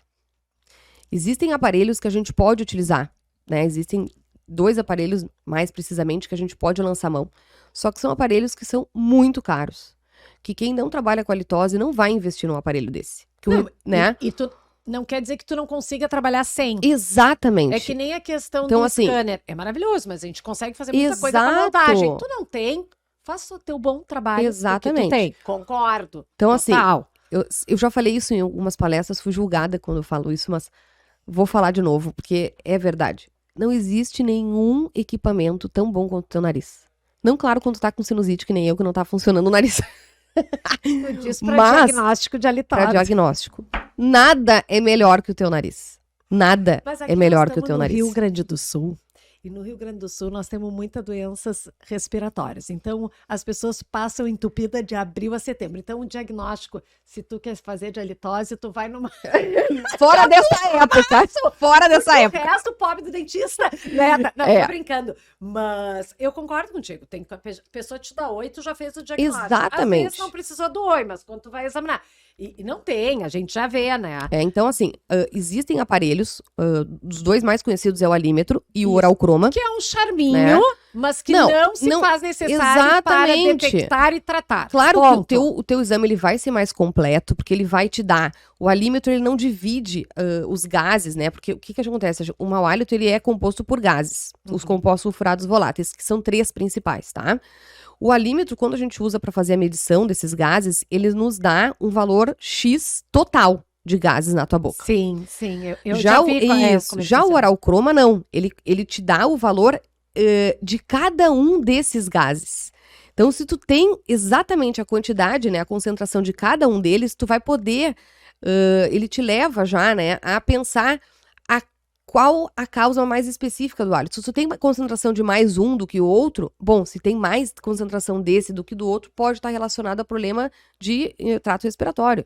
Existem aparelhos que a gente pode utilizar, né? Existem 2 aparelhos, mais precisamente, que a gente pode lançar mão. Só que são aparelhos que são muito caros. Que quem não trabalha com halitose não vai investir num aparelho desse. Não, né? E tu não quer dizer que tu não consiga trabalhar sem. Exatamente. É que nem a questão Então, do assim, scanner. É maravilhoso, mas a gente consegue fazer muita coisa com a exato. montagem. Tu não tem, faça o teu bom trabalho. Exatamente. Que tu tem. Concordo. Então, assim, Total. eu já falei isso em algumas palestras, fui julgada quando eu falo isso, mas vou falar de novo, porque é verdade. Não existe nenhum equipamento tão bom quanto o teu nariz. Não, claro, quando tu tá com sinusite, que nem eu, que não tá funcionando o nariz. Tu diz pra Mas, diagnóstico de halitose. Pra diagnóstico. Nada é melhor que o teu nariz. Nada Mas aqui é melhor nós que o teu estamos nariz. no Rio Grande do Sul. E no Rio Grande do Sul nós temos muitas doenças respiratórias. Então, as pessoas passam entupida de abril a setembro. Então, o diagnóstico, se tu quer fazer de halitose, tu vai numa... Fora dessa época. Fora dessa época. O resto, pobre do dentista, né? Não, tô brincando. Mas eu concordo contigo. Tem que a pessoa te dá oi, tu já fez o diagnóstico. Exatamente. Às vezes não precisou do oi, mas quando tu vai examinar. E não tem, a gente já vê, né? Então, assim, existem aparelhos, os 2 mais conhecidos é o alímetro e o Isso. Oralcroma. Que é um charminho, Né? mas que não se faz necessário para exatamente. detectar e tratar. Claro Ponto. que o teu exame ele vai ser mais completo, porque ele vai te dar. O alímetro ele não divide os gases, né? Porque o que acontece? O mau hálito ele é composto por gases, os compostos sulfurados voláteis, que são 3 principais, tá? O alímetro, quando a gente usa para fazer a medição desses gases, ele nos dá um valor X total de gases na tua boca. Sim, sim. Eu Já vi já o oralcroma, não. Ele te dá o valor de cada um desses gases. Então, se tu tem exatamente a quantidade, né, a concentração de cada um deles, tu vai poder, ele te leva já, né, a pensar qual a causa mais específica do hálito. Se tu tem uma concentração de mais um do que o outro, bom, se tem mais concentração desse do que do outro, pode estar relacionado a problema de trato respiratório.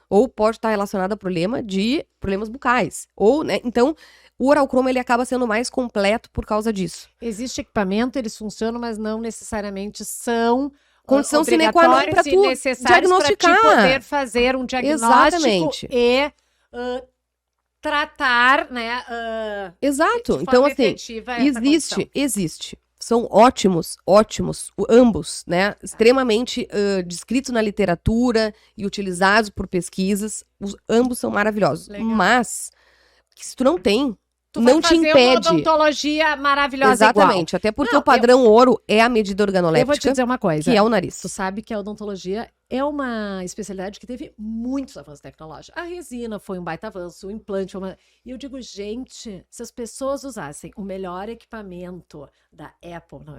Ou pode estar relacionado a problemas bucais. Ou, né, então, o oralcroma ele acaba sendo mais completo por causa disso. Existe equipamento, eles funcionam, mas não necessariamente são condição sine qua non para tu diagnosticar. Para poder fazer um diagnóstico. Exatamente. E tratar, né? Exato. Então, assim, existe. São ótimos, ambos, né? Extremamente descritos na literatura e utilizados por pesquisas. Ambos são maravilhosos. Legal. Mas, se tu não tem, tu não vai te fazer impede. uma odontologia maravilhosa. Exatamente. Igual. Até porque o padrão ouro é a medida organoléptica. Eu vou te dizer uma coisa. Que é o nariz. Tu sabe que a odontologia é uma especialidade que teve muitos avanços tecnológicos. A resina foi um baita avanço, o implante foi uma... E eu digo, gente, se as pessoas usassem o melhor equipamento da Apple, não,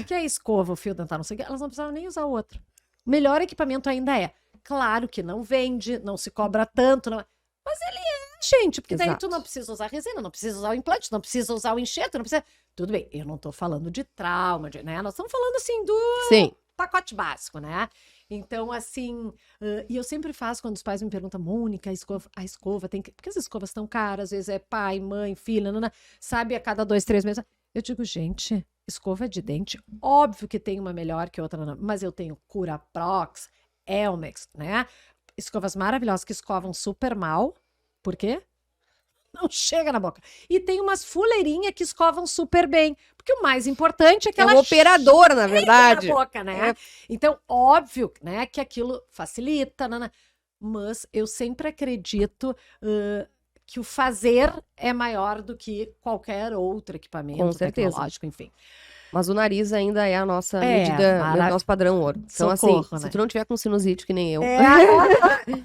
que é a escova, o fio dental, não sei o que, elas não precisavam nem usar o outro. O melhor equipamento ainda é. Claro que não vende, não se cobra tanto, mas ele é, gente, porque daí tu não precisa usar resina, não precisa usar o implante, não precisa usar o enxerto, não precisa... Tudo bem, eu não tô falando de trauma, né? Nós estamos falando, assim, do pacote básico, né? Então, assim, e eu sempre faço quando os pais me perguntam, Mônica, a escova tem que... Porque as escovas estão caras, às vezes é pai, mãe, filha, sabe, a cada 2, 3 meses. Eu digo, gente, escova de dente, óbvio que tem uma melhor que outra, mas eu tenho Curaprox, Elmex, né? Escovas maravilhosas que escovam super mal. Por quê? Não chega na boca. E tem umas fuleirinhas que escovam super bem. Porque o mais importante é que ela uma operadora, na verdade. Na boca, né? Então, óbvio, né, que aquilo facilita, mas eu sempre acredito que o fazer é maior do que qualquer outro equipamento tecnológico, enfim. Mas o nariz ainda é a nossa medida, o nosso padrão ouro. Então, socorro, assim, se tu não tiver com sinusite, que nem eu.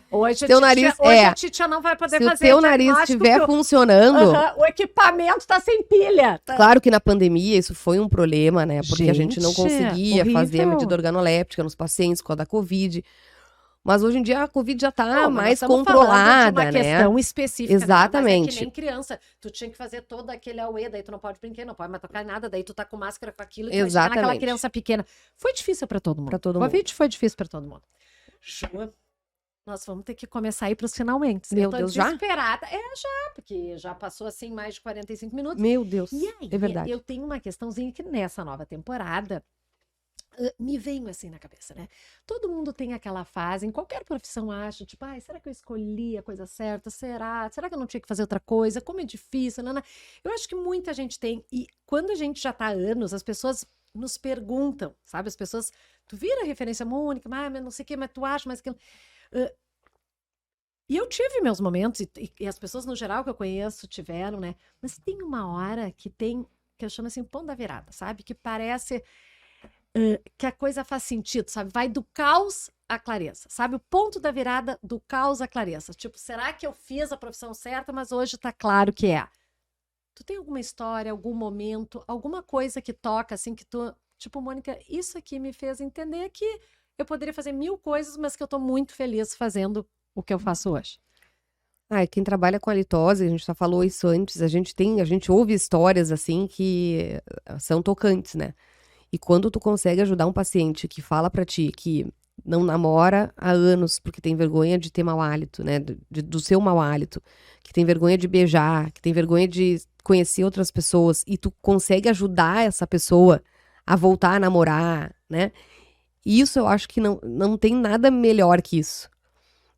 Hoje teu nariz a titia não vai poder fazer. Se o teu nariz estiver funcionando. O equipamento tá sem pilha. Claro que na pandemia isso foi um problema, né? Porque a gente não conseguia fazer a medida organoléptica nos pacientes com a da Covid. Mas hoje em dia a Covid já tá mais controlada, de uma questão específica. Exatamente. Mas é que nem criança. Tu tinha que fazer todo aquele auê, daí tu não pode brincar, não pode mais tocar nada, daí tu tá com máscara com aquilo, e tu vai naquela criança pequena. Foi difícil pra todo mundo. O Covid foi difícil pra todo mundo. Ju, nós vamos ter que começar a ir pros finalmente. Meu Deus, já? Desesperada. Já, porque já passou assim mais de 45 minutos. Meu Deus, e aí, é verdade. Eu tenho uma questãozinha que nessa nova temporada, Me vem assim na cabeça, né? Todo mundo tem aquela fase, em qualquer profissão acha, tipo, ai, será que eu escolhi a coisa certa? Será? Será que eu não tinha que fazer outra coisa? Como é difícil, Nana. Eu acho que muita gente tem, e quando a gente já tá há anos, as pessoas nos perguntam, sabe? As pessoas, tu vira referência, Mônica, mas não sei o que, mas tu acha, mas que... E eu tive meus momentos, e as pessoas no geral que eu conheço tiveram, né? Mas tem uma hora que tem, que eu chamo assim, ponto da virada, sabe? Que parece que a coisa faz sentido, sabe? Vai do caos à clareza, sabe? O ponto da virada do caos à clareza. Tipo, será que eu fiz a profissão certa, mas hoje tá claro que é? Tu tem alguma história, algum momento, alguma coisa que toca, assim, que tu... Tipo, Mônica, isso aqui me fez entender que eu poderia fazer 1000 coisas, mas que eu tô muito feliz fazendo o que eu faço hoje. Quem trabalha com halitose, a gente já falou isso antes, a gente ouve histórias assim que são tocantes, né? E quando tu consegue ajudar um paciente que fala pra ti que não namora há anos porque tem vergonha de ter mau hálito, né? Do seu mau hálito, que tem vergonha de beijar, que tem vergonha de conhecer outras pessoas, e tu consegue ajudar essa pessoa a voltar a namorar, né? E isso eu acho que não tem nada melhor que isso.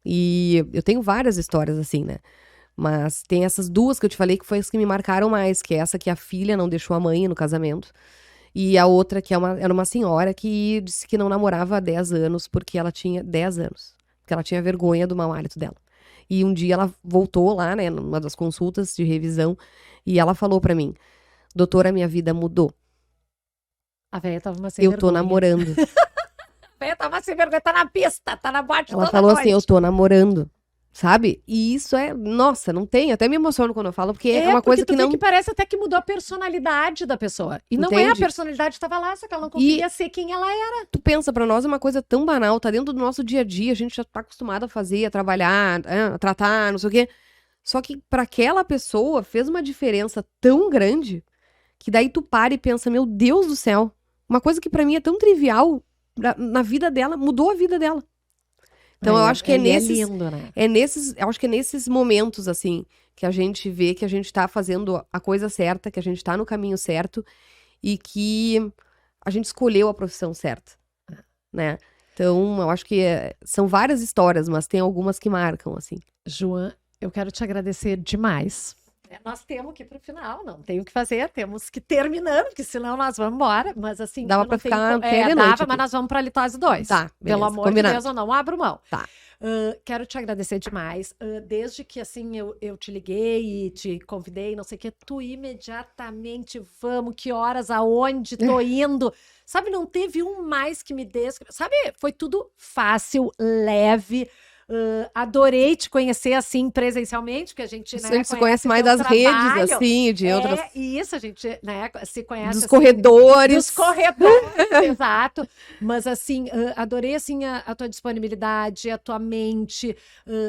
E eu tenho várias histórias assim, né? Mas tem essas duas que eu te falei que foi as que me marcaram mais, que é essa que a filha não deixou a mãe no casamento, e a outra que era uma senhora que disse que não namorava há 10 anos porque ela tinha 10 anos, porque ela tinha vergonha do mau hálito dela. E um dia ela voltou lá, né, numa das consultas de revisão, e ela falou pra mim: doutora, minha vida mudou. A velha tava uma sem Eu vergonha. tô namorando. A velha tava sem vergonha, tá na pista, tá na boate Ela toda falou noite. assim, eu tô namorando, sabe? E isso nossa, não tem, até me emociono quando eu falo, porque é uma coisa porque tu que vê que parece até que mudou a personalidade da pessoa. E não é a Entende? personalidade que tava lá, só que ela não conseguia ser quem ela era. Tu pensa, pra nós é uma coisa tão banal, tá dentro do nosso dia a dia, a gente já tá acostumado a fazer, a trabalhar, a tratar, não sei o quê. Só que pra aquela pessoa fez uma diferença tão grande que daí tu para e pensa, meu Deus do céu, uma coisa que pra mim é tão trivial, na vida dela, mudou a vida dela. Então eu acho que é lindo, né? eu acho que é nesses momentos, assim, que a gente vê que a gente tá fazendo a coisa certa, que a gente tá no caminho certo e que a gente escolheu a profissão certa, né? Então, eu acho que são várias histórias, mas tem algumas que marcam, assim. Joan, eu quero te agradecer demais. Nós temos que ir pro final, não tem o que fazer, temos que ir terminando, porque senão nós vamos embora. Mas assim, Dava pra ficar até de dava, noite mas aqui. nós vamos pra litose 2. Tá, beleza, Pelo amor combinado. de Deus, eu não abro mão. Tá. Quero te agradecer demais. Desde que assim eu te liguei e te convidei, não sei o que, tu imediatamente, vamos, que horas, aonde, tô indo. Sabe, não teve um mais que me desse. Sabe, foi tudo fácil, leve. Adorei te conhecer assim presencialmente, porque a gente, A gente se conhece mais das redes, assim, de outras. E isso, a gente, né, se conhece dos assim, corredores. dos corredores, exato. Mas assim, adorei assim a tua disponibilidade, a tua mente,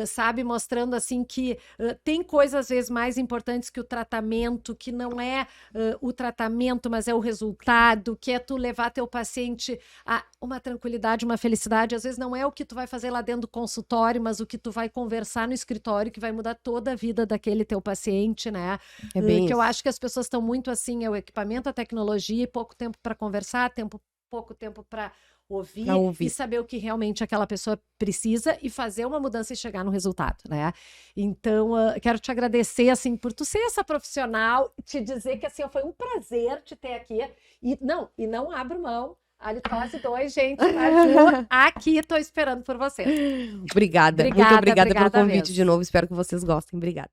sabe, mostrando assim que tem coisas às vezes mais importantes que o tratamento, que não é o tratamento, mas é o resultado, que é tu levar teu paciente a uma tranquilidade, uma felicidade. Às vezes não é o que tu vai fazer lá dentro do consultório, mas o que tu vai conversar no escritório, que vai mudar toda a vida daquele teu paciente, né? É bem que eu isso. acho que as pessoas estão muito assim, é o equipamento, a tecnologia, e pouco tempo para conversar, pouco tempo para ouvir e saber o que realmente aquela pessoa precisa e fazer uma mudança e chegar no resultado, né? Então, quero te agradecer, assim, por tu ser essa profissional, te dizer que, assim, foi um prazer te ter aqui. E não abro mão. A Litose 2, gente, Ju, aqui, tô esperando por você. Obrigada. Muito obrigada pelo convite de novo. Espero que vocês gostem. Obrigada.